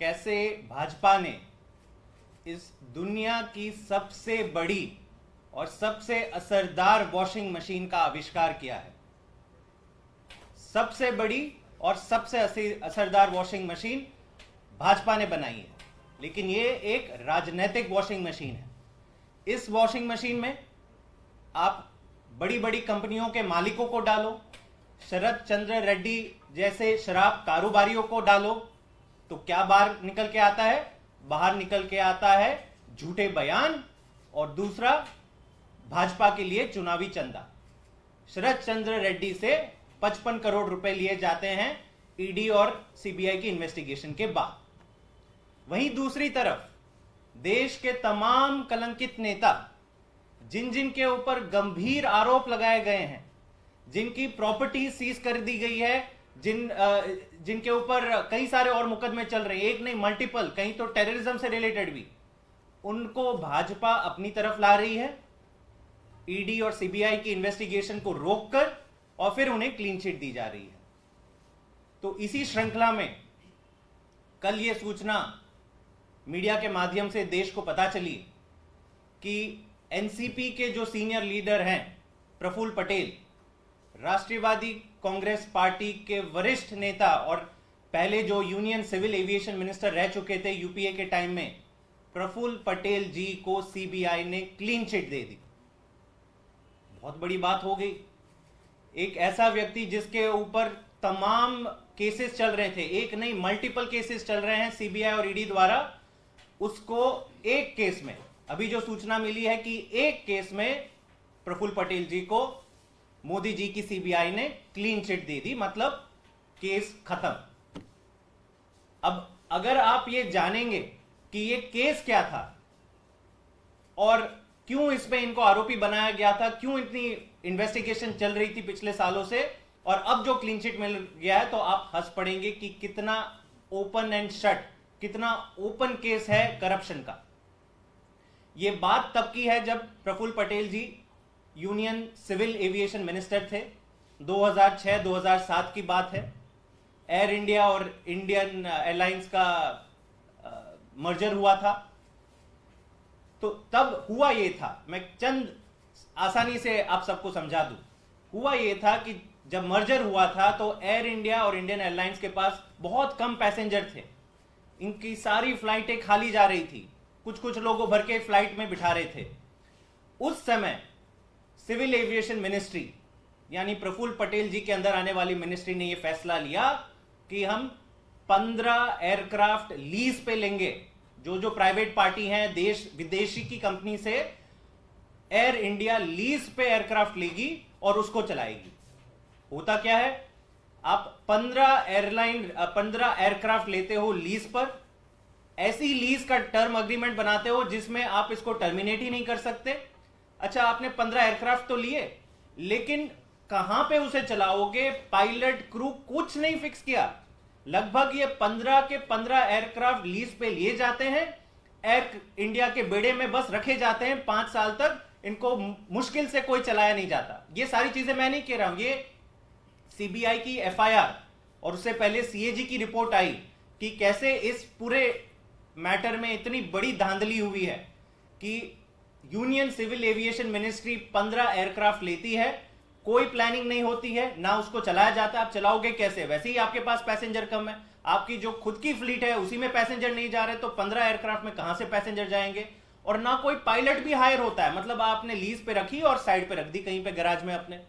कैसे भाजपा ने इस दुनिया की सबसे बड़ी और सबसे असरदार वॉशिंग मशीन का आविष्कार किया है। सबसे बड़ी और सबसे असरदार वॉशिंग मशीन भाजपा ने बनाई है, लेकिन ये एक राजनीतिक वॉशिंग मशीन है। इस वॉशिंग मशीन में आप बड़ी बड़ी कंपनियों के मालिकों को डालो, शरद चंद्र रेड्डी जैसे शराब कारोबारियों को डालो, तो क्या बाहर निकल के आता है? बाहर निकल के आता है झूठे बयान और दूसरा भाजपा के लिए चुनावी चंदा। शरद चंद्र रेड्डी से 55 करोड़ रुपए लिए जाते हैं ईडी और सीबीआई की इन्वेस्टिगेशन के बाद। वहीं दूसरी तरफ देश के तमाम कलंकित नेता, जिन जिन के ऊपर गंभीर आरोप लगाए गए हैं, जिनकी प्रॉपर्टी सीज कर दी गई है, जिनके ऊपर कई सारे और मुकदमे चल रहे हैं, एक नहीं मल्टीपल, कहीं तो टेररिज्म से रिलेटेड भी, उनको भाजपा अपनी तरफ ला रही है ईडी और सीबीआई की इन्वेस्टिगेशन को रोककर, और फिर उन्हें क्लीन चिट दी जा रही है। तो इसी श्रृंखला में कल यह सूचना मीडिया के माध्यम से देश को पता चली कि एनसीपी के जो सीनियर लीडर हैं प्रफुल्ल पटेल, राष्ट्रवादी कांग्रेस पार्टी के वरिष्ठ नेता और पहले जो यूनियन सिविल एविएशन मिनिस्टर रह चुके थे यूपीए के टाइम में, प्रफुल्ल पटेल जी को सीबीआई ने क्लीन चिट दे दी। बहुत बड़ी बात हो गई। एक ऐसा व्यक्ति जिसके ऊपर तमाम केसेस चल रहे थे, एक नहीं मल्टीपल केसेस चल रहे हैं सीबीआई और ईडी द्वारा, उसको एक केस में, अभी जो सूचना मिली है कि एक केस में प्रफुल्ल पटेल जी को मोदी जी की सीबीआई ने क्लीन चिट दे दी, मतलब केस खत्म। अब अगर आप ये जानेंगे कि ये केस क्या था और क्यों इस पे इनको आरोपी बनाया गया था, क्यों इतनी इन्वेस्टिगेशन चल रही थी पिछले सालों से, और अब जो क्लीन चिट मिल गया है, तो आप हंस पड़ेंगे कि कितना ओपन एंड शट, कितना ओपन केस है करप्शन का। यह बात तब की है जब प्रफुल्ल पटेल जी यूनियन सिविल एविएशन मिनिस्टर थे। 2006-2007 की बात है। एयर इंडिया और इंडियन एयरलाइंस का मर्जर हुआ था। तो तब हुआ ये था, मैं चंद आसानी से आप सबको समझा दूं, हुआ ये था कि जब मर्जर हुआ था तो एयर इंडिया और इंडियन एयरलाइंस के पास बहुत कम पैसेंजर थे। इनकी सारी फ्लाइटें खाली जा रही थी, कुछ कुछ लोगों भर के फ्लाइट में बिठा रहे थे। उस समय सिविल एविएशन मिनिस्ट्री यानी प्रफुल्ल पटेल जी के अंदर आने वाली मिनिस्ट्री ने यह फैसला लिया कि हम 15 एयरक्राफ्ट लीज पे लेंगे। जो प्राइवेट पार्टी हैं देश विदेशी की कंपनी से एयर इंडिया लीज पे एयरक्राफ्ट लेगी और उसको चलाएगी। होता क्या है, आप 15 एयरक्राफ्ट लेते हो लीज पर, ऐसी लीज का टर्म अग्रीमेंट बनाते हो जिसमें आप इसको टर्मिनेट ही नहीं कर सकते। अच्छा, आपने 15 एयरक्राफ्ट तो लिए, लेकिन कहां पे उसे चलाओगे, पायलट क्रू कुछ नहीं फिक्स किया। लगभग ये 15 के 15 एयरक्राफ्ट लीज पे लिए जाते हैं, एयर इंडिया के बेड़े में बस रखे जाते हैं 5 साल तक, इनको मुश्किल से कोई चलाया नहीं जाता। ये सारी चीजें मैं नहीं कह रहा हूं, ये सीबीआई की एफआईआर और उससे पहले सीएजी की रिपोर्ट आई कि कैसे इस पूरे मैटर में इतनी बड़ी धांधली हुई है कि union civil aviation ministry 15 aircraft लेती है, कोई प्लानिंग नहीं होती है, ना उसको चलाया जाता। आप चलाओगे कैसे? वैसे ही आपके पास पैसेंजर कम है, आपकी जो खुद की फ्लीट है उसी में पैसेंजर नहीं जा रहे, तो 15 एयरक्राफ्ट में कहां से पैसेंजर जाएंगे? और ना कोई पायलट भी हायर होता है, मतलब आपने लीज पे रखी और साइड पे रख दी कहीं पे गैराज में अपने।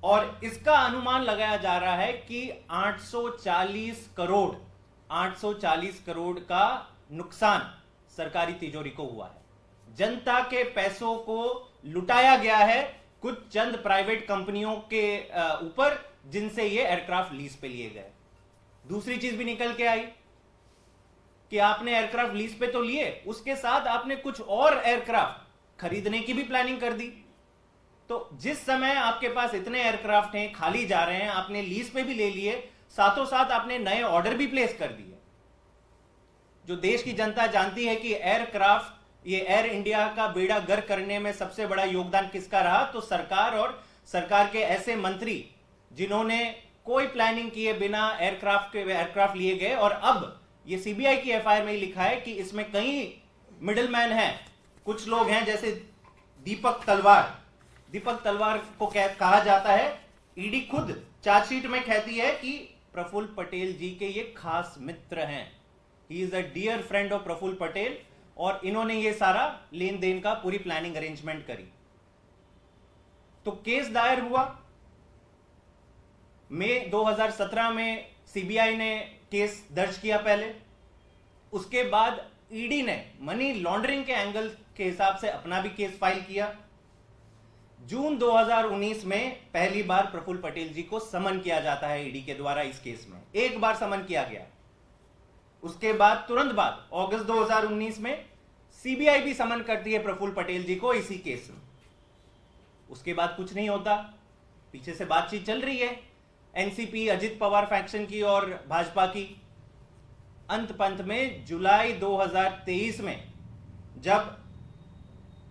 और इसका अनुमान लगाया जा रहा है कि 840 करोड़ का नुकसान सरकारी तिजोरी को हुआ है। जनता के पैसों को लुटाया गया है कुछ चंद प्राइवेट कंपनियों के ऊपर, जिनसे ये एयरक्राफ्ट लीज पे लिए गए। दूसरी चीज भी निकल के आई कि आपने एयरक्राफ्ट लीज पे तो लिए, उसके साथ आपने कुछ और एयरक्राफ्ट खरीदने की भी प्लानिंग कर दी। तो जिस समय आपके पास इतने एयरक्राफ्ट हैं, खाली जा रहे हैं, आपने लीज पे भी ले लिए, साथों साथ आपने नए ऑर्डर भी प्लेस कर दिए। जो देश की जनता जानती है कि एयरक्राफ्ट, ये एयर इंडिया का बेड़ा गर्क करने में सबसे बड़ा योगदान किसका रहा, तो सरकार और सरकार के ऐसे मंत्री जिन्होंने कोई प्लानिंग किए बिना एयरक्राफ्ट लिए गए। और अब ये सीबीआई की एफआईआर में ही लिखा है कि इसमें कई मिडलमैन हैं, कुछ लोग हैं जैसे दीपक तलवार को कहा जाता है। ईडी खुद चार्जशीट में कहती है कि प्रफुल्ल पटेल जी के ये खास मित्र हैं, he is a dear friend of Praful Patel, और इन्होंने ये सारा लेन देन का पूरी प्लानिंग अरेंजमेंट करी। तो केस दायर हुआ मई 2017 में, सीबीआई ने केस दर्ज किया पहले। उसके बाद ईडी ने मनी लॉन्ड्रिंग के एंगल के हिसाब से अपना भी केस फाइल किया। जून 2019 में पहली बार प्रफुल्ल पटेल जी को समन किया जाता है ईडी के द्वारा। इस केस में एक बार समन किया गया, उसके बाद तुरंत बाद अगस्त 2019 में सीबीआई भी समन करती है प्रफुल्ल पटेल जी को इसी केस में। उसके बाद कुछ नहीं होता, पीछे से बातचीत चल रही है एनसीपी, अजित पवार फैक्शन की और भाजपा की। अंत पंत में जुलाई 2023 में जब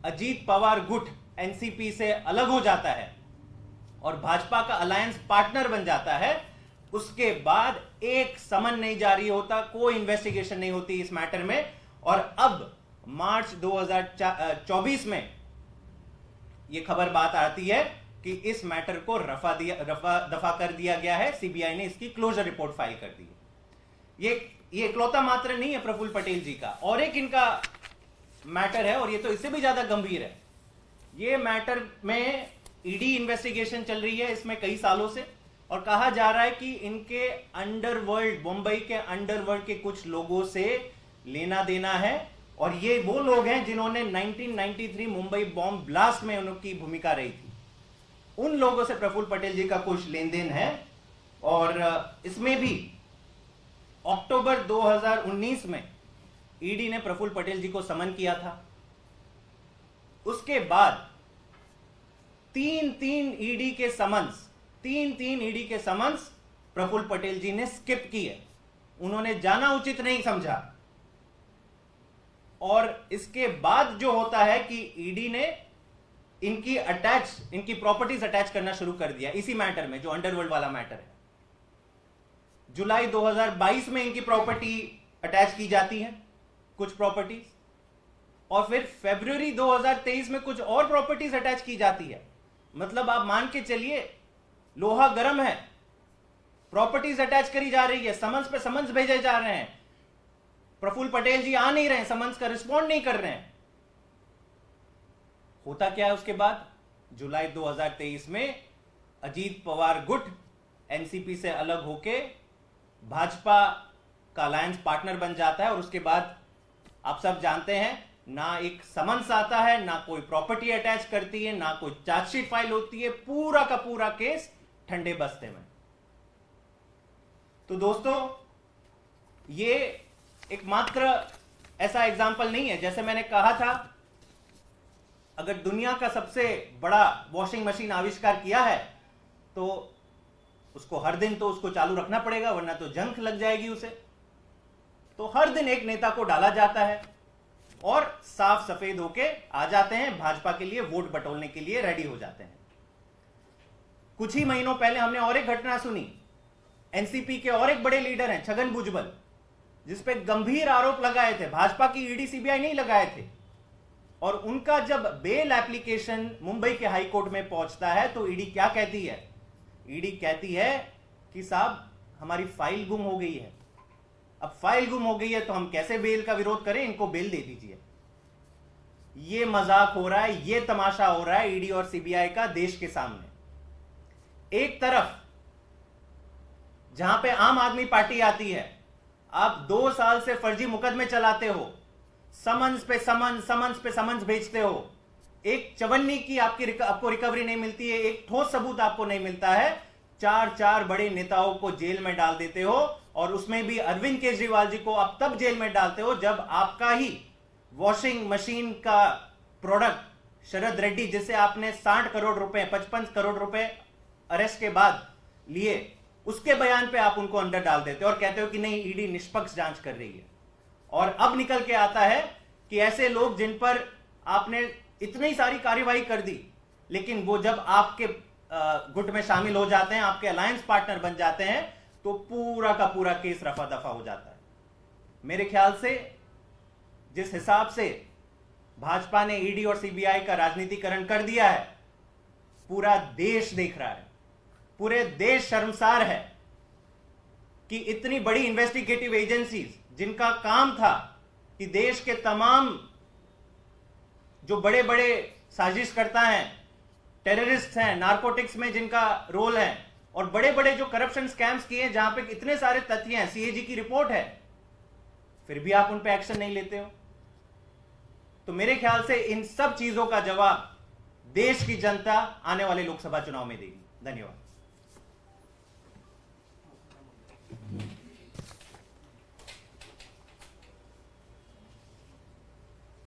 अजित पवार गुट एनसीपी से अलग हो जाता है और भाजपा का अलायंस पार्टनर बन जाता है, उसके बाद एक समन नहीं जारी होता, कोई इन्वेस्टिगेशन नहीं होती इस मैटर में। और अब मार्च 2024 में यह खबर बात आती है कि इस मैटर को रफा दफा कर दिया गया है, सीबीआई ने इसकी क्लोजर रिपोर्ट फाइल कर दी है। ये इकलौता मात्र नहीं है प्रफुल्ल पटेल जी का, और एक इनका मैटर है, और ये तो इससे भी ज्यादा गंभीर है। ये मैटर में ईडी इन्वेस्टिगेशन चल रही है इसमें कई सालों से, और कहा जा रहा है कि इनके अंडरवर्ल्ड, मुंबई के अंडरवर्ल्ड के कुछ लोगों से लेना देना है, और ये वो लोग हैं जिन्होंने 1993 मुंबई बॉम्ब ब्लास्ट में उनकी भूमिका रही थी। उन लोगों से प्रफुल्ल पटेल जी का कुछ लेन देन है। और इसमें भी अक्टूबर 2019 में ईडी ने प्रफुल्ल पटेल जी को समन किया था। उसके बाद तीन ईडी के समन्स प्रफुल्ल पटेल जी ने स्किप किए, उन्होंने जाना उचित नहीं समझा। और इसके बाद जो होता है कि ईडी ने इनकी प्रॉपर्टीज अटैच करना शुरू कर दिया इसी मैटर में, जो अंडरवर्ल्ड वाला मैटर है। जुलाई 2022 में इनकी प्रॉपर्टी अटैच की जाती है, कुछ प्रॉपर्टीज, और फिर फरवरी 2023 में कुछ और प्रॉपर्टीज अटैच की जाती है। मतलब आप मान के चलिए लोहा गर्म है, प्रॉपर्टीज अटैच करी जा रही है, समन्स पे समन्स भेजे जा रहे हैं, प्रफुल्ल पटेल जी आ नहीं रहे हैं, समन्स का रिस्पॉन्ड नहीं कर रहे हैं। होता क्या है उसके बाद? जुलाई 2023 में अजीत पवार गुट एनसीपी से अलग होके भाजपा का अलायंस पार्टनर बन जाता है, और उसके बाद आप सब जानते हैं ना एक समन्स आता है, ना कोई प्रॉपर्टी अटैच करती है, ना कोई चार्जशीट फाइल होती है, पूरा का पूरा केस ठंडे बस्ते में। तो दोस्तों, ये एक मात्र ऐसा एग्जाम्पल नहीं है। जैसे मैंने कहा था, अगर दुनिया का सबसे बड़ा वॉशिंग मशीन आविष्कार किया है तो उसको हर दिन तो उसको चालू रखना पड़ेगा, वरना तो जंग लग जाएगी उसे। तो हर दिन एक नेता को डाला जाता है और साफ सफेद होके आ जाते हैं, भाजपा के लिए वोट बटोरने के लिए रेडी हो जाते हैं। कुछ ही महीनों पहले हमने और एक घटना सुनी, एनसीपी के और एक बड़े लीडर हैं छगन भुजबल, जिसपे गंभीर आरोप लगाए थे, भाजपा की ईडी सीबीआई नहीं लगाए थे। और उनका जब बेल एप्लीकेशन मुंबई के हाई कोर्ट में पहुंचता है तो ईडी क्या कहती है? ईडी कहती है कि साहब हमारी फाइल गुम हो गई है। अब फाइल गुम हो गई है तो हम कैसे बेल का विरोध करें, इनको बेल दे दीजिए। ये मजाक हो रहा है, ये तमाशा हो रहा है ईडी और सीबीआई का देश के सामने। एक तरफ जहां पे आम आदमी पार्टी आती है, आप 2 साल से फर्जी मुकदमे चलाते हो, समन्स पे समन्स भेजते हो, एक चवन्नी की आपको रिकवरी नहीं मिलती है, एक ठोस सबूत आपको नहीं मिलता है, 4 बड़े नेताओं को जेल में डाल देते हो, और उसमें भी अरविंद केजरीवाल जी को अब तब जेल में डालते हो जब आपका ही वॉशिंग मशीन का प्रोडक्ट शरद रेड्डी, जिसे आपने 60 करोड़ रुपए 55 करोड़ रुपए अरेस्ट के बाद लिए, उसके बयान पे आप उनको अंदर डाल देते हो और कहते हो कि नहीं ईडी निष्पक्ष जांच कर रही है। और अब निकल के आता है कि ऐसे लोग जिन पर आपने इतनी सारी कार्यवाही कर दी, लेकिन वो जब आपके गुट में शामिल हो जाते हैं, आपके अलायंस पार्टनर बन जाते हैं, तो पूरा का पूरा केस रफा दफा हो जाता है। मेरे ख्याल से जिस हिसाब से भाजपा ने ईडी और सीबीआई का राजनीतिकरण कर दिया है, पूरा देश देख रहा है, पूरे देश शर्मसार है कि इतनी बड़ी इन्वेस्टिगेटिव एजेंसीज जिनका काम था कि देश के तमाम जो बड़े बड़े साजिशकर्ता हैं, टेररिस्ट हैं, नारकोटिक्स में जिनका रोल है, और बड़े बड़े जो करप्शन स्कैम्स किए हैं जहां पे इतने सारे तथ्य हैं, सीएजी की रिपोर्ट है, फिर भी आप उन पे एक्शन नहीं लेते हो। तो मेरे ख्याल से इन सब चीजों का जवाब देश की जनता आने वाले लोकसभा चुनाव में देगी। धन्यवाद।